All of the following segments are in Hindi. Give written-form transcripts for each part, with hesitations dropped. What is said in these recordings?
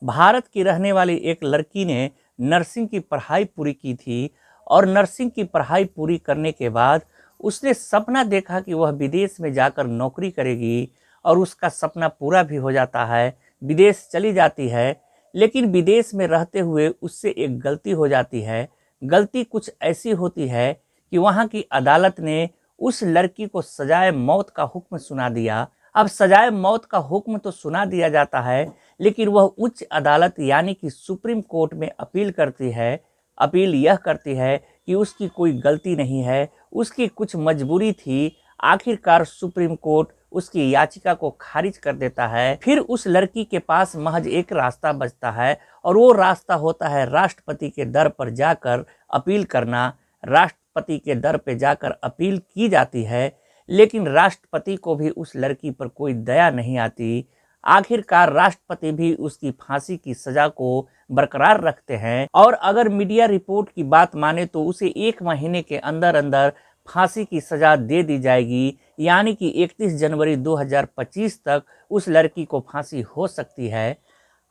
भारत की रहने वाली एक लड़की ने नर्सिंग की पढ़ाई पूरी की थी और नर्सिंग की पढ़ाई पूरी करने के बाद उसने सपना देखा कि वह विदेश में जाकर नौकरी करेगी और उसका सपना पूरा भी हो जाता है। विदेश चली जाती है, लेकिन विदेश में रहते हुए उससे एक गलती हो जाती है। गलती कुछ ऐसी होती है कि वहाँ की अदालत ने उस लड़की को सजाए मौत का हुक्म सुना दिया। अब सजाए मौत का हुक्म तो सुना दिया जाता है, लेकिन वह उच्च अदालत यानी कि सुप्रीम कोर्ट में अपील करती है। अपील यह करती है कि उसकी कोई गलती नहीं है, उसकी कुछ मजबूरी थी। आखिरकार सुप्रीम कोर्ट उसकी याचिका को खारिज कर देता है। फिर उस लड़की के पास महज एक रास्ता बचता है और वो रास्ता होता है राष्ट्रपति के दर पर जाकर अपील करना। राष्ट्रपति के दर पर जाकर अपील की जाती है, लेकिन राष्ट्रपति को भी उस लड़की पर कोई दया नहीं आती। आखिरकार राष्ट्रपति भी उसकी फांसी की सजा को बरकरार रखते हैं और अगर मीडिया रिपोर्ट की बात माने तो उसे 1 महीने के अंदर अंदर फांसी की सजा दे दी जाएगी, यानी कि 31 जनवरी 2025 तक उस लड़की को फांसी हो सकती है।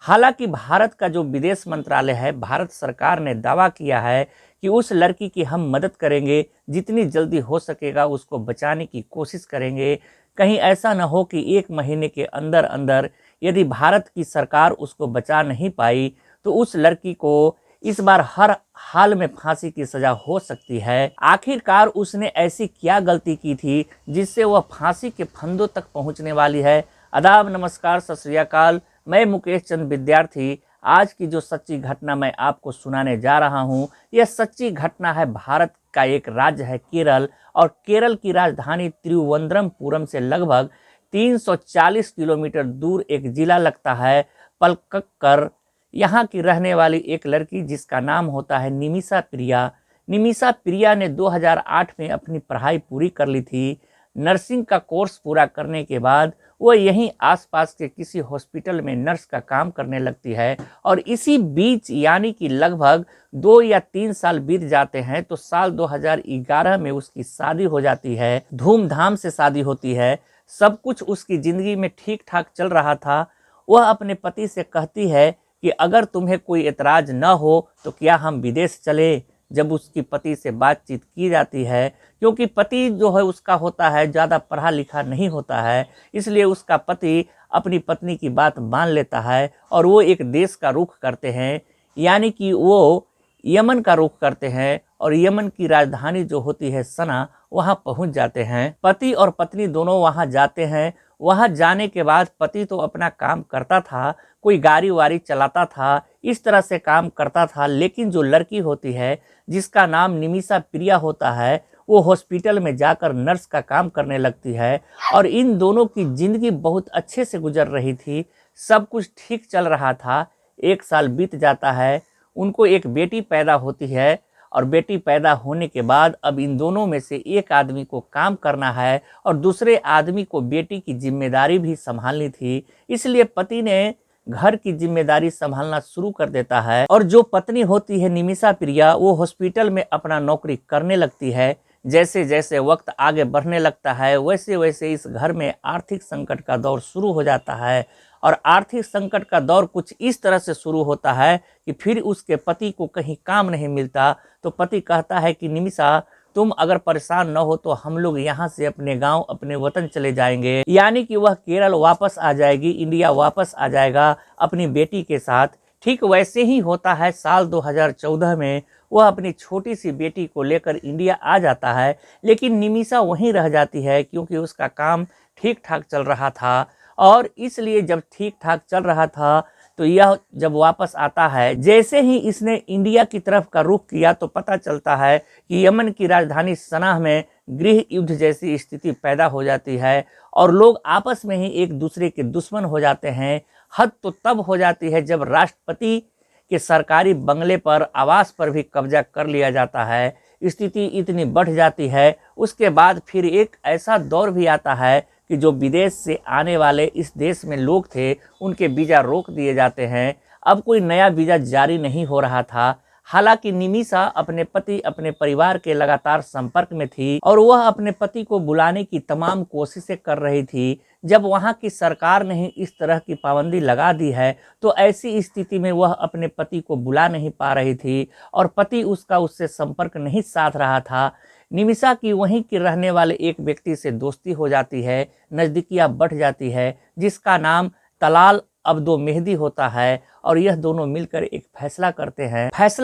हालांकि भारत का जो विदेश मंत्रालय है, भारत सरकार ने दावा किया है कि उस लड़की की हम मदद करेंगे, जितनी जल्दी हो सकेगा उसको बचाने की कोशिश करेंगे। कहीं ऐसा न हो कि 1 महीने के अंदर अंदर यदि भारत की सरकार उसको बचा नहीं पाई तो उस लड़की को इस बार हर हाल में फांसी की सजा हो सकती है। आखिरकार उसने ऐसी क्या गलती की थी जिससे वह फांसी के फंदों तक पहुंचने वाली है। आदाब, नमस्कार, सत श्री अकाल। मैं मुकेश चंद विद्यार्थी आज की जो सच्ची घटना मैं आपको सुनाने जा रहा हूं, यह सच्ची घटना है भारत का एक राज्य है केरल, और केरल की राजधानी तिरुवनंतपुरम से लगभग 340 किलोमीटर दूर एक जिला लगता है पलक्कड़। यहाँ की रहने वाली एक लड़की जिसका नाम होता है निमिषा प्रिया। निमिषा प्रिया ने 2008 में अपनी पढ़ाई पूरी कर ली थी। नर्सिंग का कोर्स पूरा करने के बाद वह यहीं आसपास के किसी हॉस्पिटल में नर्स का काम करने लगती है और इसी बीच यानी कि लगभग 2 या 3 साल बीत जाते हैं तो साल 2011 में उसकी शादी हो जाती है। धूमधाम से शादी होती है, सब कुछ उसकी जिंदगी में ठीक ठाक चल रहा था। वह अपने पति से कहती है कि अगर तुम्हें कोई एतराज न हो तो क्या हम विदेश चले। जब उसकी पति से बातचीत की जाती है, क्योंकि पति जो है उसका होता है ज़्यादा पढ़ा लिखा नहीं होता है, इसलिए उसका पति अपनी पत्नी की बात मान लेता है और वो एक देश का रुख करते हैं, यानी कि वो यमन का रुख करते हैं और यमन की राजधानी जो होती है सना, वहाँ पहुँच जाते हैं। पति और पत्नी दोनों वहाँ जाते हैं। वहाँ जाने के बाद पति तो अपना काम करता था, कोई गाड़ी वाड़ी चलाता था, इस तरह से काम करता था, लेकिन जो लड़की होती है जिसका नाम निमिषा प्रिया होता है, वो हॉस्पिटल में जाकर नर्स का काम करने लगती है और इन दोनों की जिंदगी बहुत अच्छे से गुजर रही थी। सब कुछ ठीक चल रहा था। 1 साल बीत जाता है, उनको एक बेटी पैदा होती है और बेटी पैदा होने के बाद अब इन दोनों में से एक आदमी को काम करना है और दूसरे आदमी को बेटी की जिम्मेदारी भी संभालनी थी। इसलिए पति ने घर की जिम्मेदारी संभालना शुरू कर देता है और जो पत्नी होती है निमिषा प्रिया, वो हॉस्पिटल में अपना नौकरी करने लगती है। जैसे जैसे वक्त आगे बढ़ने लगता है वैसे वैसे इस घर में आर्थिक संकट का दौर शुरू हो जाता है और आर्थिक संकट का दौर कुछ इस तरह से शुरू होता है कि फिर उसके पति को कहीं काम नहीं मिलता तो पति कहता है कि निमिषा, तुम अगर परेशान न हो तो हम लोग यहाँ से अपने गांव अपने वतन चले जाएंगे, यानी कि वह केरल वापस आ जाएगी, इंडिया वापस आ जाएगा अपनी बेटी के साथ। ठीक वैसे ही होता है। साल 2014 में वह अपनी छोटी सी बेटी को लेकर इंडिया आ जाता है, लेकिन निमिषा वहीं रह जाती है क्योंकि उसका काम ठीक ठाक चल रहा था। और इसलिए जब ठीक ठाक चल रहा था तो यह जब वापस आता है, जैसे ही इसने इंडिया की तरफ का रुख किया तो पता चलता है कि यमन की राजधानी सना में गृह युद्ध जैसी स्थिति पैदा हो जाती है और लोग आपस में ही एक दूसरे के दुश्मन हो जाते हैं। हद तो तब हो जाती है जब राष्ट्रपति के सरकारी बंगले पर, आवास पर भी कब्जा कर लिया जाता है। स्थिति इतनी बढ़ जाती है, उसके बाद फिर एक ऐसा दौर भी आता है कि जो विदेश से आने वाले इस देश में लोग थे उनके वीज़ा रोक दिए जाते हैं। अब कोई नया वीज़ा जारी नहीं हो रहा था। हालांकि निमिषा अपने पति, अपने परिवार के लगातार संपर्क में थी और वह अपने पति को बुलाने की तमाम कोशिशें कर रही थी। जब वहाँ की सरकार ने ही इस तरह की पाबंदी लगा दी है, तो ऐसी स्थिति में वह अपने पति को बुला नहीं पा रही थी और पति उसका उससे संपर्क नहीं साध रहा था। निमिषा की वहीं के रहने वाले एक व्यक्ति से दोस्ती हो जाती है, नज़दीकियाँ बढ़ जाती है, जिसका नाम तलाल अब्दो मेहदी होता है। और यह दोनों मिलकर एक फैसला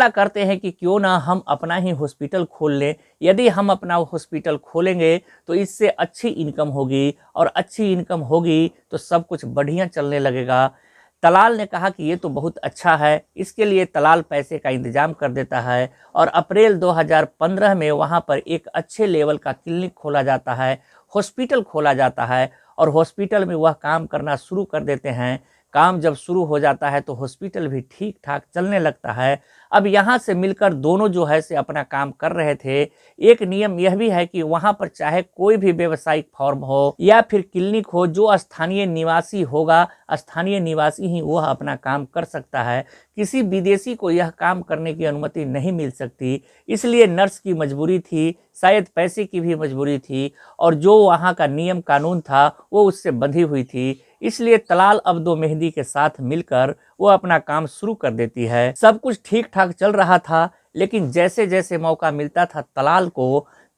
करते हैं कि क्यों ना हम अपना ही हॉस्पिटल खोल लें। यदि हम अपना हॉस्पिटल खोलेंगे तो इससे अच्छी इनकम होगी, और अच्छी इनकम होगी तो सब कुछ बढ़िया चलने लगेगा। तलाल ने कहा कि ये तो बहुत अच्छा है। इसके लिए तलाल पैसे का इंतजाम कर देता है और अप्रैल 2015 में वहाँ पर एक अच्छे लेवल का क्लिनिक खोला जाता है, हॉस्पिटल खोला जाता है, और हॉस्पिटल में वह काम करना शुरू कर देते हैं। काम जब शुरू हो जाता है तो हॉस्पिटल भी ठीक ठाक चलने लगता है। अब यहाँ से मिलकर दोनों जो है से अपना काम कर रहे थे। एक नियम यह भी है कि वहाँ पर चाहे कोई भी व्यावसायिक फॉर्म हो या फिर क्लिनिक हो, जो स्थानीय निवासी होगा, स्थानीय निवासी ही वह अपना काम कर सकता है। किसी विदेशी को यह काम करने की अनुमति नहीं मिल सकती। इसलिए नर्स की मजबूरी थी, शायद पैसे की भी मजबूरी थी, और जो वहाँ का नियम कानून था वो उससे बंधी हुई थी। इसलिए तलाल अब्दो मेहदी के साथ मिलकर वो अपना काम शुरू कर देती है। सब कुछ ठीक ठाक चल रहा था, लेकिन जैसे जैसे मौका मिलता था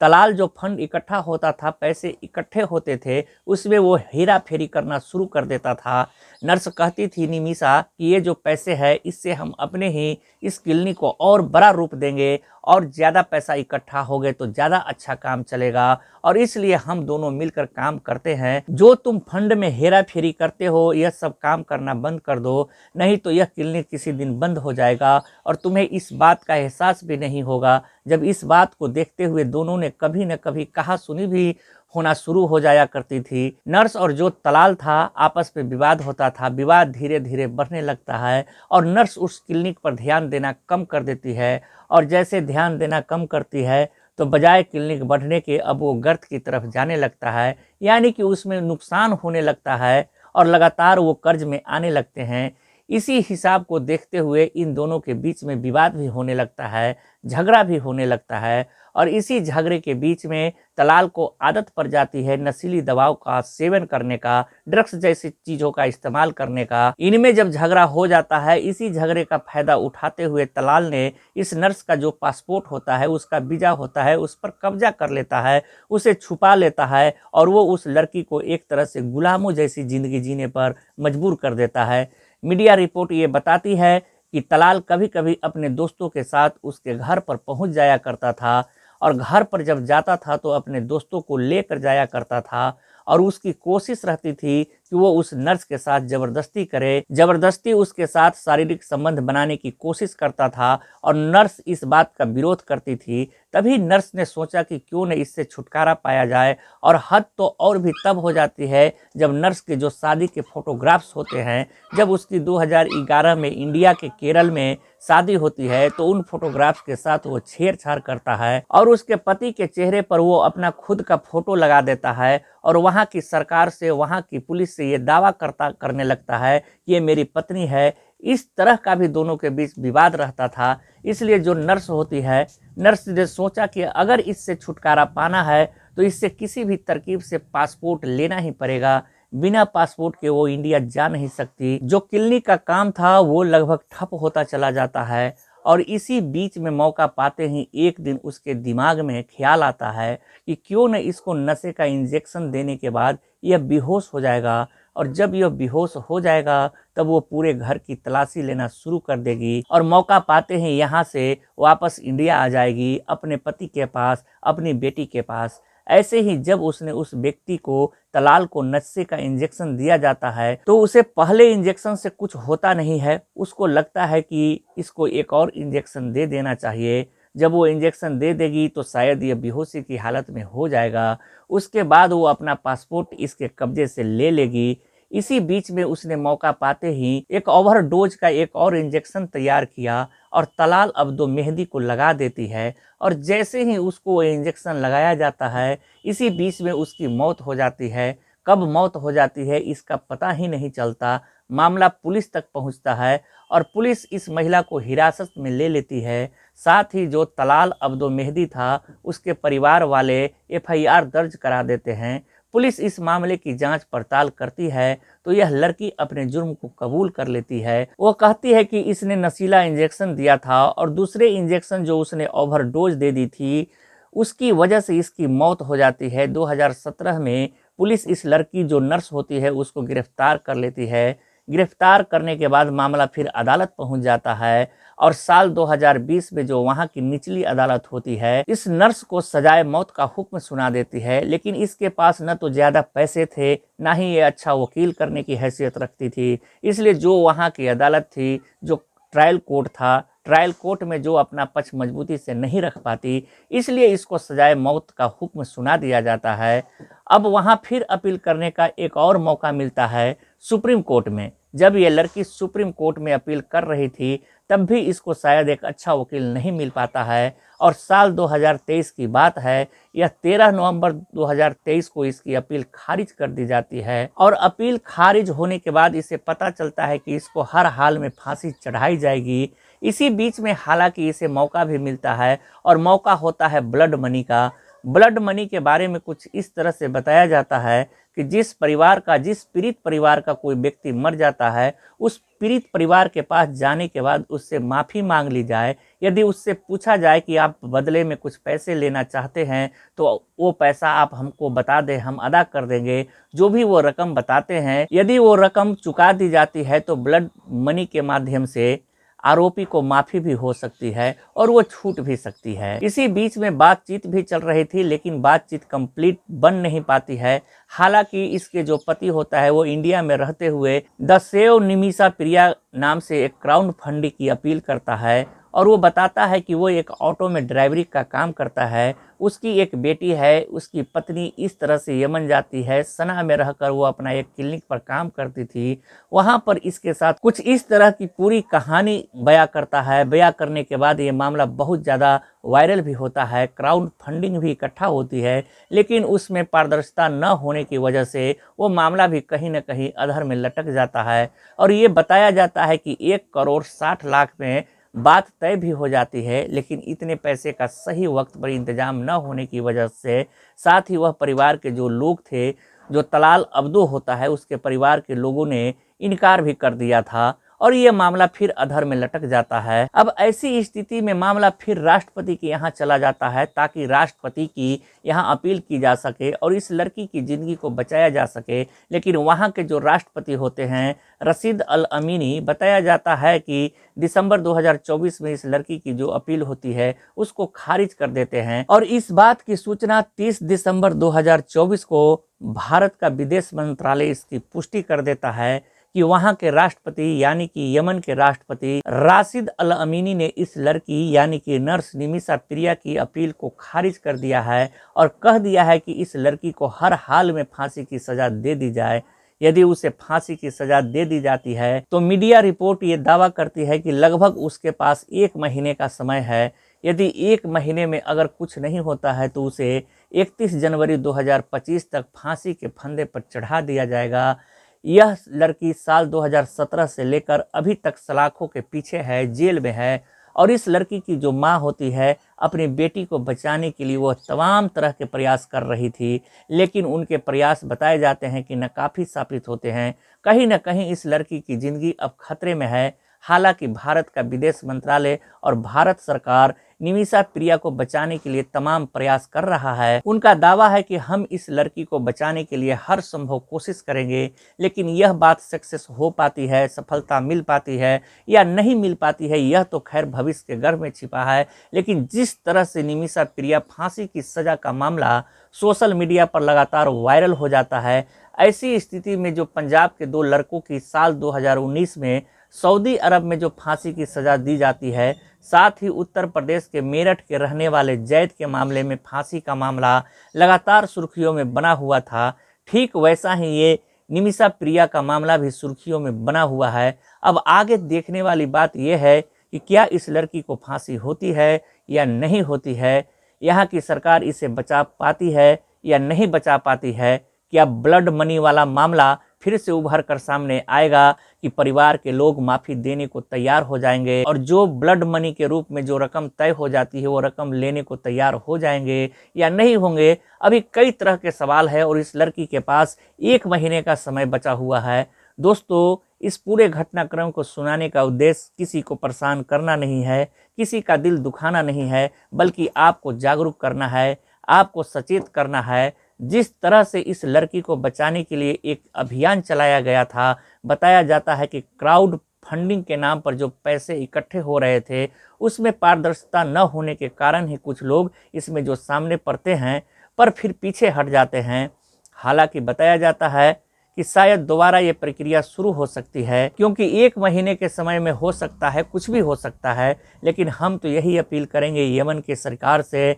तलाल जो फंड इकट्ठा होता था, पैसे इकट्ठे होते थे, उसमें वो हेरा फेरी करना शुरू कर देता था। नर्स कहती थी निमिषा कि ये जो पैसे है इससे हम अपने ही इस क्लिनिक को और बड़ा रूप देंगे, और ज़्यादा पैसा इकट्ठा हो गए तो ज़्यादा अच्छा काम चलेगा, और इसलिए हम दोनों मिलकर काम करते हैं। जो तुम फंड में हेरा फेरी करते हो यह सब काम करना बंद कर दो, नहीं तो यह क्लिनिक किसी दिन बंद हो जाएगा और तुम्हें इस बात का एहसास भी नहीं होगा। जब इस बात को देखते हुए दोनों ने कभी न कभी कहा सुनी भी होना शुरू हो जाया करती थी। नर्स और जो तलाल था आपस में विवाद होता था। विवाद धीरे धीरे बढ़ने लगता है और नर्स उस क्लिनिक पर ध्यान देना कम कर देती है, और जैसे ध्यान देना कम करती है तो बजाय क्लिनिक बढ़ने के अब वो गर्त की तरफ जाने लगता है, यानी कि उसमें नुकसान होने लगता है और लगातार वो कर्ज में आने लगते हैं। इसी हिसाब को देखते हुए इन दोनों के बीच में विवाद भी होने लगता है, झगड़ा भी होने लगता है, और इसी झगड़े के बीच में तलाल को आदत पड़ जाती है नशीली दवाओं का सेवन करने का, ड्रग्स जैसी चीज़ों का इस्तेमाल करने का। इनमें जब झगड़ा हो जाता है, इसी झगड़े का फायदा उठाते हुए तलाल ने इस नर्स का जो पासपोर्ट होता है, उसका वीज़ा होता है, उस पर कब्जा कर लेता है, उसे छुपा लेता है, और वो उस लड़की को एक तरह से गुलामों जैसी ज़िंदगी जीने पर मजबूर कर देता है। मीडिया रिपोर्ट ये बताती है कि तलाल कभी कभी अपने दोस्तों के साथ उसके घर पर पहुंच जाया करता था, और घर पर जब जाता था तो अपने दोस्तों को लेकर जाया करता था, और उसकी कोशिश रहती थी कि वो उस नर्स के साथ जबरदस्ती उसके साथ शारीरिक संबंध बनाने की कोशिश करता था, और नर्स इस बात का विरोध करती थी। तभी नर्स ने सोचा कि क्यों न इससे छुटकारा पाया जाए, और हद तो और भी तब हो जाती है जब नर्स के जो शादी के फोटोग्राफ्स होते हैं, जब उसकी 2011 में इंडिया के केरल में शादी होती है, तो उन फोटोग्राफ्स के साथ वो छेड़छाड़ करता है और उसके पति के चेहरे पर वो अपना खुद का फोटो लगा देता है, और वहाँ की सरकार से, वहाँ की पुलिस से ये दावा करने लगता है कि ये मेरी पत्नी है। इस तरह का भी दोनों के बीच विवाद रहता था। इसलिए जो नर्स होती है, नर्स ने सोचा कि अगर इससे छुटकारा पाना है तो इससे किसी भी तरकीब से पासपोर्ट लेना ही पड़ेगा। बिना पासपोर्ट के वो इंडिया जा नहीं सकती। जो क्लिनिक का काम था वो लगभग ठप होता चला जाता है, और इसी बीच में मौका पाते ही एक दिन उसके दिमाग में ख्याल आता है कि क्यों न इसको नशे का इंजेक्शन देने के बाद यह बेहोश हो जाएगा, और जब यह बेहोश हो जाएगा तब वो पूरे घर की तलाशी लेना शुरू कर देगी, और मौका पाते ही यहाँ से वापस इंडिया आ जाएगी अपने पति के पास, अपनी बेटी के पास। ऐसे ही जब उसने उस व्यक्ति को, तलाल को, नशे का इंजेक्शन दिया जाता है तो उसे पहले इंजेक्शन से कुछ होता नहीं है। उसको लगता है कि इसको एक और इंजेक्शन दे देना चाहिए। जब वो इंजेक्शन दे देगी तो शायद ये बेहोशी की हालत में हो जाएगा। उसके बाद वो अपना पासपोर्ट इसके कब्जे से ले लेगी। इसी बीच में उसने मौका पाते ही एक ओवरडोज का एक और इंजेक्शन तैयार किया और तलाल अब्दो मेहदी को लगा देती है, और जैसे ही उसको वो इंजेक्शन लगाया जाता है, इसी बीच में उसकी मौत हो जाती है। कब मौत हो जाती है इसका पता ही नहीं चलता। मामला पुलिस तक पहुंचता है और पुलिस इस महिला को हिरासत में ले लेती है। साथ ही जो तलाल अब्दो मेहदी था उसके परिवार वाले एफआईआर दर्ज करा देते हैं। पुलिस इस मामले की जांच पड़ताल करती है तो यह लड़की अपने जुर्म को कबूल कर लेती है। वो कहती है कि इसने नशीला इंजेक्शन दिया था और दूसरे इंजेक्शन जो उसने ओवरडोज दे दी थी उसकी वजह से इसकी मौत हो जाती है। 2017 में पुलिस इस लड़की जो नर्स होती है उसको गिरफ्तार कर लेती है। गिरफ्तार करने के बाद मामला फिर अदालत पहुंच जाता है और साल 2020 में जो वहां की निचली अदालत होती है इस नर्स को सजाए मौत का हुक्म सुना देती है। लेकिन इसके पास न तो ज्यादा पैसे थे ना ही ये अच्छा वकील करने की हैसियत रखती थी, इसलिए जो वहां की अदालत थी, जो ट्रायल कोर्ट था, ट्रायल कोर्ट में जो अपना पक्ष मजबूती से नहीं रख पाती, इसलिए इसको सजाए मौत का हुक्म सुना दिया जाता है। अब वहां फिर अपील करने का एक और मौका मिलता है सुप्रीम कोर्ट में। जब ये लड़की सुप्रीम कोर्ट में अपील कर रही थी तब भी इसको शायद एक अच्छा वकील नहीं मिल पाता है और साल 2023 की बात है, यह 13 नवंबर 2023 को इसकी अपील खारिज कर दी जाती है और अपील खारिज होने के बाद इसे पता चलता है कि इसको हर हाल में फांसी चढ़ाई जाएगी। इसी बीच में हालांकि इसे मौका भी मिलता है और मौका होता है ब्लड मनी का। ब्लड मनी के बारे में कुछ इस तरह से बताया जाता है कि जिस पीड़ित परिवार का कोई व्यक्ति मर जाता है उस पीड़ित परिवार के पास जाने के बाद उससे माफ़ी मांग ली जाए। यदि उससे पूछा जाए कि आप बदले में कुछ पैसे लेना चाहते हैं तो वो पैसा आप हमको बता दें, हम अदा कर देंगे। जो भी वो रकम बताते हैं, यदि वो रकम चुका दी जाती है तो ब्लड मनी के माध्यम से आरोपी को माफी भी हो सकती है और वो छूट भी सकती है। इसी बीच में बातचीत भी चल रही थी लेकिन बातचीत कंप्लीट बन नहीं पाती है। हालांकि इसके जो पति होता है वो इंडिया में रहते हुए द सेव निमिषा प्रिया नाम से एक क्राउड फंडिंग की अपील करता है और वो बताता है कि वो एक ऑटो में ड्राइवरी का काम करता है। उसकी एक बेटी है, उसकी पत्नी इस तरह से यमन जाती है, सना में रहकर वो अपना एक क्लिनिक पर काम करती थी। वहां पर इसके साथ कुछ इस तरह की पूरी कहानी बयां करता है। बयां करने के बाद ये मामला बहुत ज़्यादा वायरल भी होता है, क्राउड फंडिंग भी इकट्ठा होती है, लेकिन उसमें पारदर्शिता न होने की वजह से वो मामला भी कहीं न कहीं अधर में लटक जाता है और ये बताया जाता है कि 1,60,00,000 में बात तय भी हो जाती है। लेकिन इतने पैसे का सही वक्त पर इंतजाम न होने की वजह से साथ ही वह परिवार के जो लोग थे, जो तलाल अब्दू होता है उसके परिवार के लोगों ने इनकार भी कर दिया था और ये मामला फिर अधर में लटक जाता है। अब ऐसी स्थिति में मामला फिर राष्ट्रपति के यहाँ चला जाता है ताकि राष्ट्रपति की यहाँ अपील की जा सके और इस लड़की की ज़िंदगी को बचाया जा सके। लेकिन वहाँ के जो राष्ट्रपति होते हैं रशीद अल अमीनी, बताया जाता है कि दिसंबर 2024 में इस लड़की की जो अपील होती है उसको खारिज कर देते हैं और इस बात की सूचना 30 दिसंबर 2024 को भारत का विदेश मंत्रालय इसकी पुष्टि कर देता है कि वहां के राष्ट्रपति यानी कि यमन के राष्ट्रपति राशिद अल अमीनी ने इस लड़की यानी कि नर्स निमिषा प्रिया की अपील को खारिज कर दिया है और कह दिया है कि इस लड़की को हर हाल में फांसी की सजा दे दी जाए। यदि उसे फांसी की सजा दे दी जाती है तो मीडिया रिपोर्ट ये दावा करती है कि लगभग उसके पास 1 महीने का समय है। यदि 1 महीने में अगर कुछ नहीं होता है तो उसे 31 जनवरी 2025 तक फांसी के फंदे पर चढ़ा दिया जाएगा। यह लड़की साल 2017 से लेकर अभी तक सलाखों के पीछे है, जेल में है और इस लड़की की जो माँ होती है अपनी बेटी को बचाने के लिए वो तमाम तरह के प्रयास कर रही थी, लेकिन उनके प्रयास बताए जाते हैं कि नाकाफी साबित होते हैं। कहीं ना कहीं इस लड़की की ज़िंदगी अब खतरे में है। हालांकि भारत का विदेश मंत्रालय और भारत सरकार निमिषा प्रिया को बचाने के लिए तमाम प्रयास कर रहा है। उनका दावा है कि हम इस लड़की को बचाने के लिए हर संभव कोशिश करेंगे, लेकिन यह बात सक्सेस हो पाती है, सफलता मिल पाती है या नहीं मिल पाती है यह तो खैर भविष्य के गर्भ में छिपा है। लेकिन जिस तरह से निमिषा प्रिया फांसी की सजा का मामला सोशल मीडिया पर लगातार वायरल हो जाता है, ऐसी स्थिति में जो पंजाब के 2 लड़कों की साल 2019 में सऊदी अरब में जो फांसी की सज़ा दी जाती है, साथ ही उत्तर प्रदेश के मेरठ के रहने वाले जैद के मामले में फांसी का मामला लगातार सुर्खियों में बना हुआ था, ठीक वैसा ही ये निमिषा प्रिया का मामला भी सुर्खियों में बना हुआ है। अब आगे देखने वाली बात यह है कि क्या इस लड़की को फांसी होती है या नहीं होती है, यहाँ की सरकार इसे बचा पाती है या नहीं बचा पाती है, क्या ब्लड मनी वाला मामला फिर से उभर कर सामने आएगा कि परिवार के लोग माफ़ी देने को तैयार हो जाएंगे और जो ब्लड मनी के रूप में जो रकम तय हो जाती है वो रकम लेने को तैयार हो जाएंगे या नहीं होंगे। अभी कई तरह के सवाल है और इस लड़की के पास 1 महीने का समय बचा हुआ है। दोस्तों, इस पूरे घटनाक्रम को सुनाने का उद्देश्य किसी को परेशान करना नहीं है, किसी का दिल दुखाना नहीं है, बल्कि आपको जागरूक करना है, आपको सचेत करना है। जिस तरह से इस लड़की को बचाने के लिए एक अभियान चलाया गया था, बताया जाता है कि क्राउड फंडिंग के नाम पर जो पैसे इकट्ठे हो रहे थे उसमें पारदर्शिता न होने के कारण ही कुछ लोग इसमें जो सामने पड़ते हैं पर फिर पीछे हट जाते हैं। हालांकि बताया जाता है कि शायद दोबारा ये प्रक्रिया शुरू हो सकती है, क्योंकि 1 महीने के समय में हो सकता है, कुछ भी हो सकता है। लेकिन हम तो यही अपील करेंगे यमन के सरकार से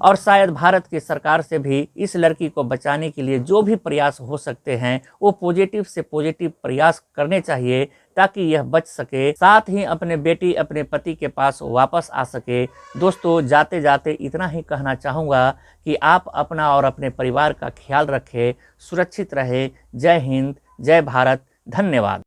और शायद भारत की सरकार से भी, इस लड़की को बचाने के लिए जो भी प्रयास हो सकते हैं वो पॉजिटिव से पॉजिटिव प्रयास करने चाहिए ताकि यह बच सके, साथ ही अपने बेटी अपने पति के पास वापस आ सके। दोस्तों, जाते जाते इतना ही कहना चाहूँगा कि आप अपना और अपने परिवार का ख्याल रखें, सुरक्षित रहे। जय हिंद, जय भारत, धन्यवाद।